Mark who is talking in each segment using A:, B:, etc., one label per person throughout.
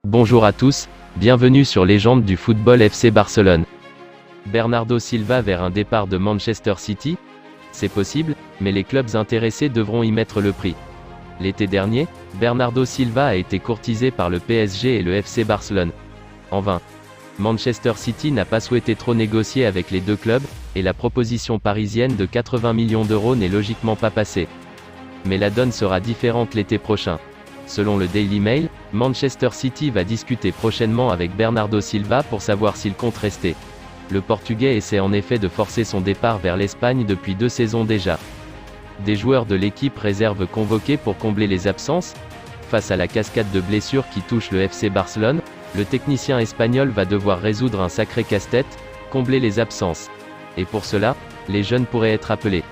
A: Bonjour à tous, bienvenue sur Légende du football FC Barcelone. Bernardo Silva vers un départ de Manchester City? C'est possible, mais les clubs intéressés devront y mettre le prix. L'été dernier, Bernardo Silva a été courtisé par le PSG et le FC Barcelone. En vain. Manchester City n'a pas souhaité trop négocier avec les deux clubs, et la proposition parisienne de 80 millions d'euros n'est logiquement pas passée. Mais la donne sera différente l'été prochain. Selon le Daily Mail, Manchester City va discuter prochainement avec Bernardo Silva pour savoir s'il compte rester. Le Portugais essaie en effet de forcer son départ vers l'Espagne depuis 2 saisons déjà. Des joueurs de l'équipe réserve convoqués pour combler les absences. Face à la cascade de blessures qui touche le FC Barcelone, le technicien espagnol va devoir résoudre un sacré casse-tête, combler les absences. Et pour cela, les jeunes pourraient être appelés.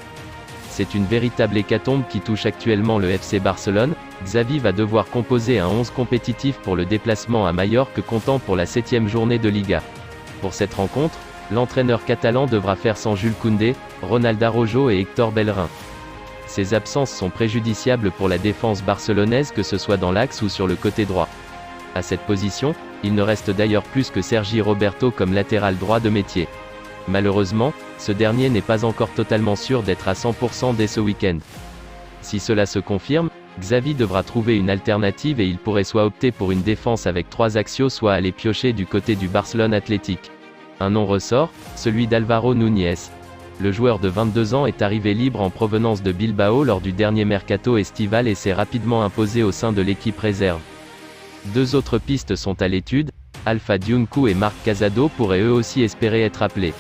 A: C'est une véritable hécatombe qui touche actuellement le FC Barcelone. Xavi va devoir composer un 11 compétitif pour le déplacement à Majorque comptant pour la 7e journée de Liga. Pour cette rencontre, l'entraîneur catalan devra faire sans Jules Koundé, Ronald Araujo et Hector Bellerin. Ces absences sont préjudiciables pour la défense barcelonaise que ce soit dans l'axe ou sur le côté droit. À cette position, il ne reste d'ailleurs plus que Sergi Roberto comme latéral droit de métier. Malheureusement, ce dernier n'est pas encore totalement sûr d'être à 100% dès ce week-end. Si cela se confirme, Xavi devra trouver une alternative et il pourrait soit opter pour une défense avec 3 axiaux soit aller piocher du côté du Barcelone Athletic. Un nom ressort, celui d'Álvaro Núñez. Le joueur de 22 ans est arrivé libre en provenance de Bilbao lors du dernier mercato estival et s'est rapidement imposé au sein de l'équipe réserve. 2 autres pistes sont à l'étude, Alpha Diuncu et Marc Casado pourraient eux aussi espérer être appelés.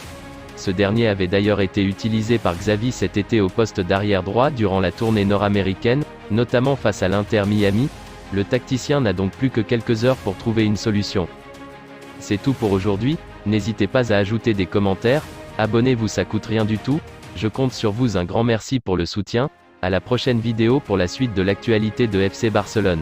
A: Ce dernier avait d'ailleurs été utilisé par Xavi cet été au poste d'arrière droit durant la tournée nord-américaine, notamment face à l'Inter Miami. Le tacticien n'a donc plus que quelques heures pour trouver une solution. C'est tout pour aujourd'hui, n'hésitez pas à ajouter des commentaires, abonnez-vous, ça coûte rien du tout, je compte sur vous, un grand merci pour le soutien, à la prochaine vidéo pour la suite de l'actualité de FC Barcelone.